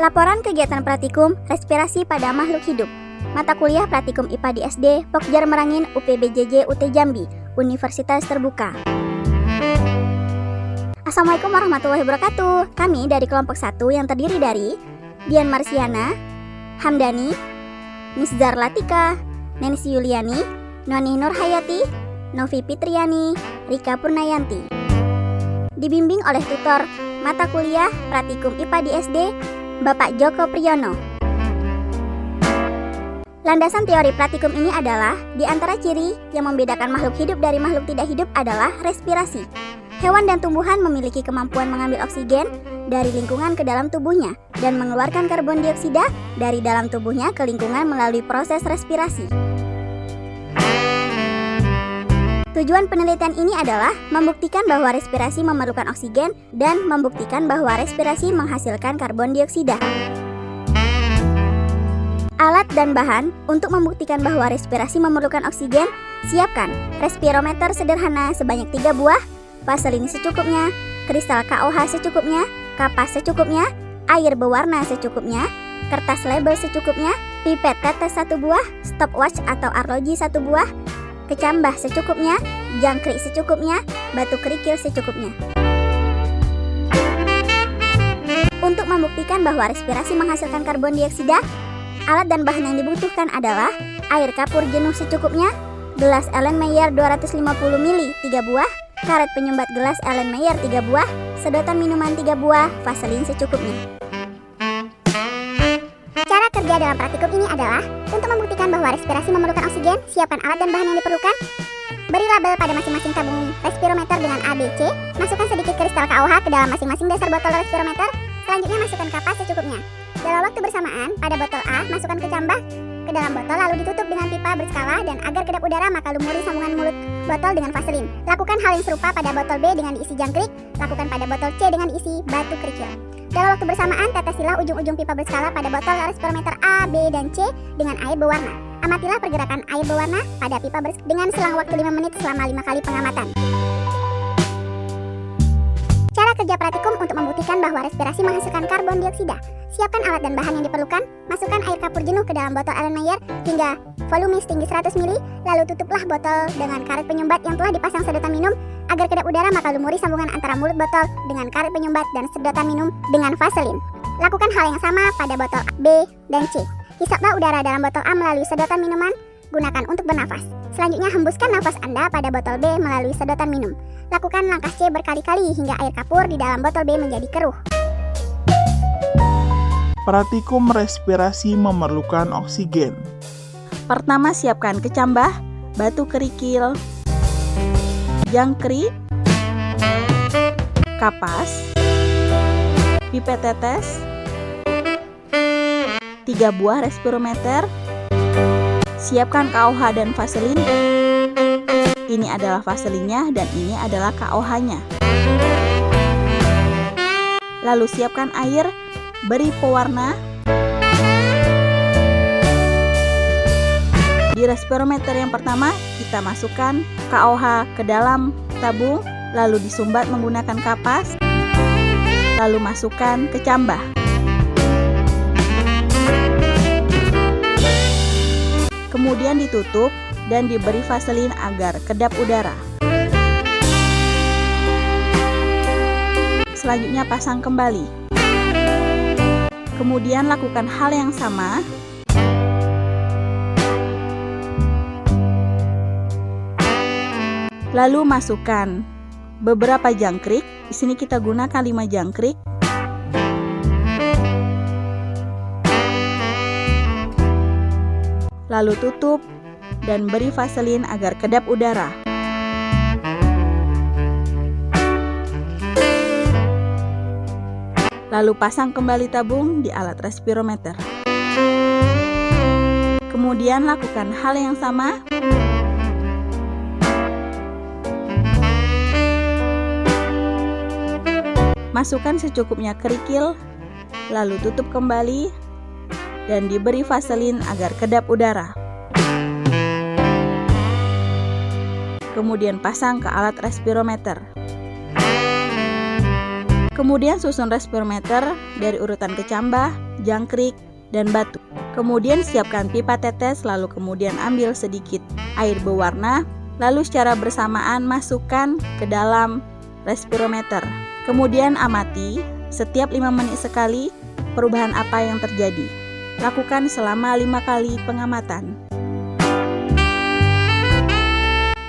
Laporan kegiatan praktikum respirasi pada makhluk hidup. Mata kuliah praktikum IPA di SD, Pokjar Merangin, UPBJJ, UT Jambi, Universitas Terbuka. Assalamualaikum warahmatullahi wabarakatuh. Kami dari kelompok 1 yang terdiri dari Dian Marsiana, Hamdani, Nizar Latika, Nancy Yuliani, Noni Nurhayati, Novi Fitriani, Rika Purnayanti. Dibimbing oleh tutor mata kuliah praktikum IPA di SD, Bapak Joko Priyono. Landasan teori praktikum ini adalah di antara ciri yang membedakan makhluk hidup dari makhluk tidak hidup adalah respirasi. Hewan dan tumbuhan memiliki kemampuan mengambil oksigen dari lingkungan ke dalam tubuhnya dan mengeluarkan karbon dioksida dari dalam tubuhnya ke lingkungan melalui proses respirasi. Tujuan penelitian ini adalah membuktikan bahwa respirasi memerlukan oksigen dan membuktikan bahwa respirasi menghasilkan karbon dioksida. Alat dan bahan untuk membuktikan bahwa respirasi memerlukan oksigen, siapkan respirometer sederhana sebanyak 3 buah, vaselin secukupnya, kristal KOH secukupnya, kapas secukupnya, air berwarna secukupnya, kertas label secukupnya, pipet tetes 1 buah, stopwatch atau arloji 1 buah, kecambah secukupnya, jangkrik secukupnya, batu kerikil secukupnya. Untuk membuktikan bahwa respirasi menghasilkan karbon dioksida, alat dan bahan yang dibutuhkan adalah air kapur jenuh secukupnya, gelas Erlenmeyer 250 ml 3 buah, karet penyumbat gelas Erlenmeyer 3 buah, sedotan minuman 3 buah, vaselin secukupnya. Cara kerja dalam praktikum ini adalah untuk membuktikan bahwa respirasi memerlukan oksigen, siapkan alat dan bahan yang diperlukan. Beri label pada masing-masing tabung respirometer dengan A, B, C. Masukkan sedikit kristal KOH ke dalam masing-masing dasar botol respirometer. Selanjutnya masukkan kapas secukupnya. Dalam waktu bersamaan, pada botol A, masukkan kecambah ke dalam botol lalu ditutup dengan pipa berskala dan agar kedap udara maka lumuri sambungan mulut botol dengan vaselin. Lakukan hal yang serupa pada botol B dengan diisi jangkrik, lakukan pada botol C dengan diisi batu kerikil. Dalam waktu bersamaan, tetesilah ujung-ujung pipa berskala pada botol respirometer A, B, dan C dengan air berwarna. Amatilah pergerakan air berwarna pada pipa dengan selang waktu 5 menit selama 5 kali pengamatan. Cara kerja praktikum untuk membuktikan bahwa respirasi menghasilkan karbon dioksida. Siapkan alat dan bahan yang diperlukan. Masukkan air kapur jenuh ke dalam botol Erlenmeyer hingga volume setinggi 100 ml. Lalu tutuplah botol dengan karet penyumbat yang telah dipasang sedotan minum. Agar kedap udara maka lumuri sambungan antara mulut botol dengan karet penyumbat dan sedotan minum dengan vaselin. Lakukan hal yang sama pada botol B dan C. Hisaplah udara dalam botol A melalui sedotan minuman. Gunakan untuk bernafas. Selanjutnya hembuskan nafas Anda pada botol B melalui sedotan minum. Lakukan langkah C berkali-kali hingga air kapur di dalam botol B menjadi keruh. Praktikum respirasi memerlukan oksigen. Pertama, siapkan kecambah, batu kerikil, jangkrik, kapas, pipet tetes, 3 buah respirometer. Siapkan KOH dan vaselin. Ini adalah vaselinnya dan ini adalah KOH-nya. Lalu siapkan air, beri pewarna. Di respirometer yang pertama, kita masukkan KOH ke dalam tabung, lalu disumbat menggunakan kapas, lalu masukkan kecambah. Kemudian ditutup dan diberi vaselin agar kedap udara. Selanjutnya pasang kembali. Kemudian lakukan hal yang sama. Lalu masukkan beberapa jangkrik. Di sini kita gunakan 5 jangkrik. Lalu tutup dan beri vaselin agar kedap udara. Lalu pasang kembali tabung di alat respirometer. Kemudian lakukan hal yang sama. Masukkan secukupnya kerikil, lalu tutup kembali dan diberi vaselin agar kedap udara. Kemudian pasang ke alat respirometer. Kemudian susun respirometer dari urutan kecambah, jangkrik, dan batu. Kemudian siapkan pipa tetes, lalu kemudian ambil sedikit air berwarna, lalu secara bersamaan masukkan ke dalam respirometer. Kemudian amati setiap 5 menit sekali perubahan apa yang terjadi. Lakukan selama 5 kali pengamatan.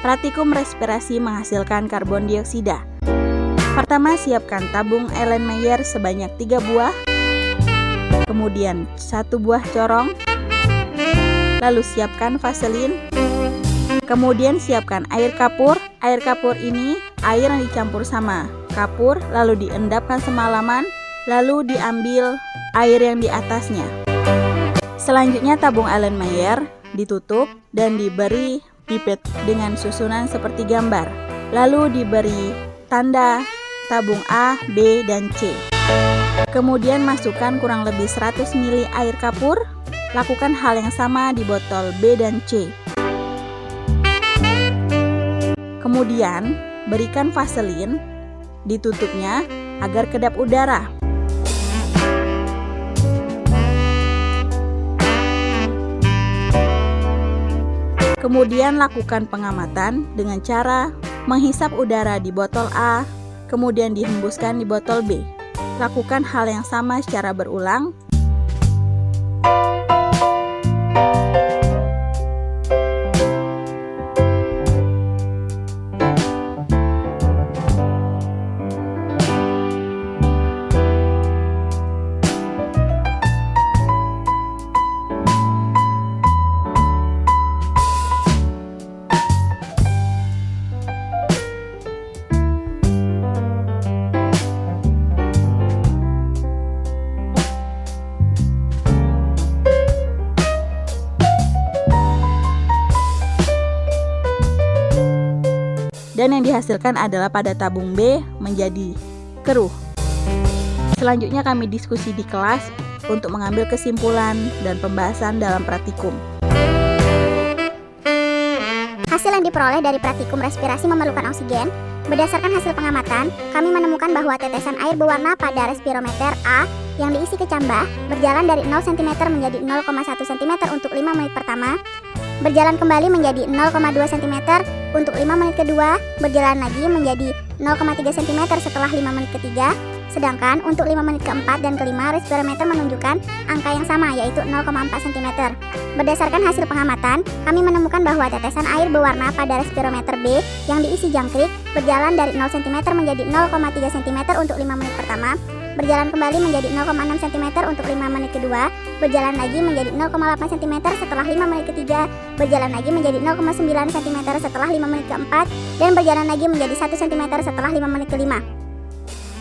Praktikum respirasi menghasilkan karbon dioksida. Pertama, siapkan tabung Erlenmeyer sebanyak 3 buah. Kemudian 1 buah corong. Lalu siapkan vaselin. Kemudian siapkan air kapur. Air kapur ini air yang dicampur sama kapur, lalu diendapkan semalaman, lalu diambil air yang di atasnya. Selanjutnya tabung Erlenmeyer ditutup dan diberi pipet dengan susunan seperti gambar. Lalu diberi tanda tabung A, B, dan C. Kemudian masukkan kurang lebih 100 ml air kapur. Lakukan hal yang sama di botol B dan C. Kemudian berikan vaselin, ditutupnya agar kedap udara. Kemudian lakukan pengamatan dengan cara menghisap udara di botol A, kemudian dihembuskan di botol B. Lakukan hal yang sama secara berulang. Dan yang dihasilkan adalah pada tabung B menjadi keruh. Selanjutnya kami diskusi di kelas untuk mengambil kesimpulan dan pembahasan dalam praktikum. Hasil yang diperoleh dari praktikum respirasi memerlukan oksigen. Berdasarkan hasil pengamatan, kami menemukan bahwa tetesan air berwarna pada respirometer A yang diisi kecambah berjalan dari 0 cm menjadi 0,1 cm untuk 5 menit pertama, berjalan kembali menjadi 0,2 cm untuk 5 menit kedua, berjalan lagi menjadi 0,3 cm setelah 5 menit ketiga, sedangkan untuk 5 menit keempat dan kelima respirometer menunjukkan angka yang sama yaitu 0,4 cm. Berdasarkan hasil pengamatan, kami menemukan bahwa tetesan air berwarna pada respirometer B yang diisi jangkrik berjalan dari 0 cm menjadi 0,3 cm untuk 5 menit pertama, berjalan kembali menjadi 0,6 cm untuk 5 menit kedua, berjalan lagi menjadi 0,8 cm setelah 5 menit ketiga, berjalan lagi menjadi 0,9 cm setelah 5 menit keempat, dan berjalan lagi menjadi 1 cm setelah 5 menit kelima.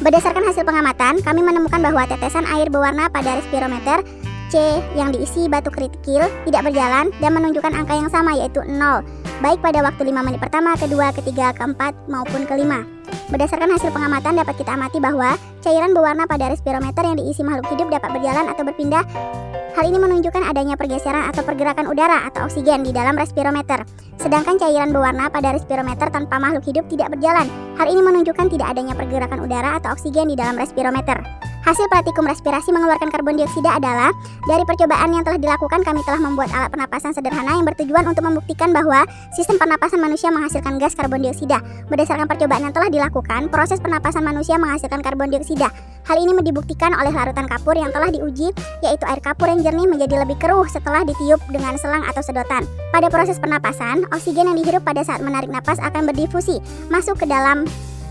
Berdasarkan hasil pengamatan, kami menemukan bahwa tetesan air berwarna pada respirometer C yang diisi batu kerikil tidak berjalan dan menunjukkan angka yang sama yaitu 0, baik pada waktu 5 menit pertama, kedua, ketiga, keempat, maupun kelima. Berdasarkan hasil pengamatan dapat kita amati bahwa cairan berwarna pada respirometer yang diisi makhluk hidup dapat berjalan atau berpindah. Hal ini menunjukkan adanya pergeseran atau pergerakan udara atau oksigen di dalam respirometer. Sedangkan cairan berwarna pada respirometer tanpa makhluk hidup tidak berjalan. Hal ini menunjukkan tidak adanya pergerakan udara atau oksigen di dalam respirometer. Hasil praktikum respirasi mengeluarkan karbon dioksida adalah, dari percobaan yang telah dilakukan kami telah membuat alat pernapasan sederhana yang bertujuan untuk membuktikan bahwa sistem pernapasan manusia menghasilkan gas karbon dioksida. Berdasarkan percobaan yang telah dilakukan, proses pernapasan manusia menghasilkan karbon dioksida. Hal ini dibuktikan oleh larutan kapur yang telah diuji, yaitu air kapur yang jernih menjadi lebih keruh setelah ditiup dengan selang atau sedotan. Pada proses pernapasan, oksigen yang dihirup pada saat menarik napas akan berdifusi masuk ke dalam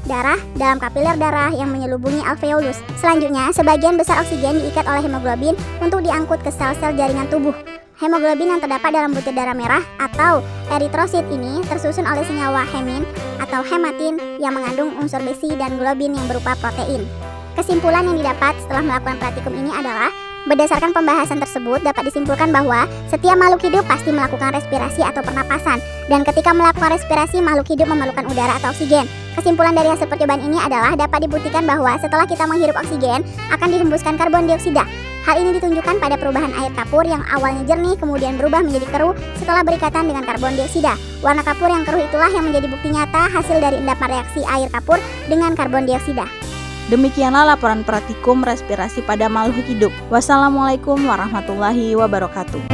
darah, dalam kapiler darah yang menyelubungi alveolus. Selanjutnya, sebagian besar oksigen diikat oleh hemoglobin untuk diangkut ke sel-sel jaringan tubuh. Hemoglobin yang terdapat dalam butir darah merah atau eritrosit ini tersusun oleh senyawa hemin atau hematin yang mengandung unsur besi dan globin yang berupa protein. Kesimpulan yang didapat setelah melakukan praktikum ini adalah, berdasarkan pembahasan tersebut dapat disimpulkan bahwa setiap makhluk hidup pasti melakukan respirasi atau pernapasan, dan ketika melakukan respirasi makhluk hidup memerlukan udara atau oksigen. Kesimpulan dari hasil percobaan ini adalah dapat dibuktikan bahwa setelah kita menghirup oksigen akan dihembuskan karbon dioksida. Hal ini ditunjukkan pada perubahan air kapur yang awalnya jernih kemudian berubah menjadi keruh setelah berikatan dengan karbon dioksida. Warna kapur yang keruh itulah yang menjadi bukti nyata hasil dari endapan reaksi air kapur dengan karbon dioksida. Demikianlah laporan praktikum respirasi pada makhluk hidup. Wassalamualaikum warahmatullahi wabarakatuh.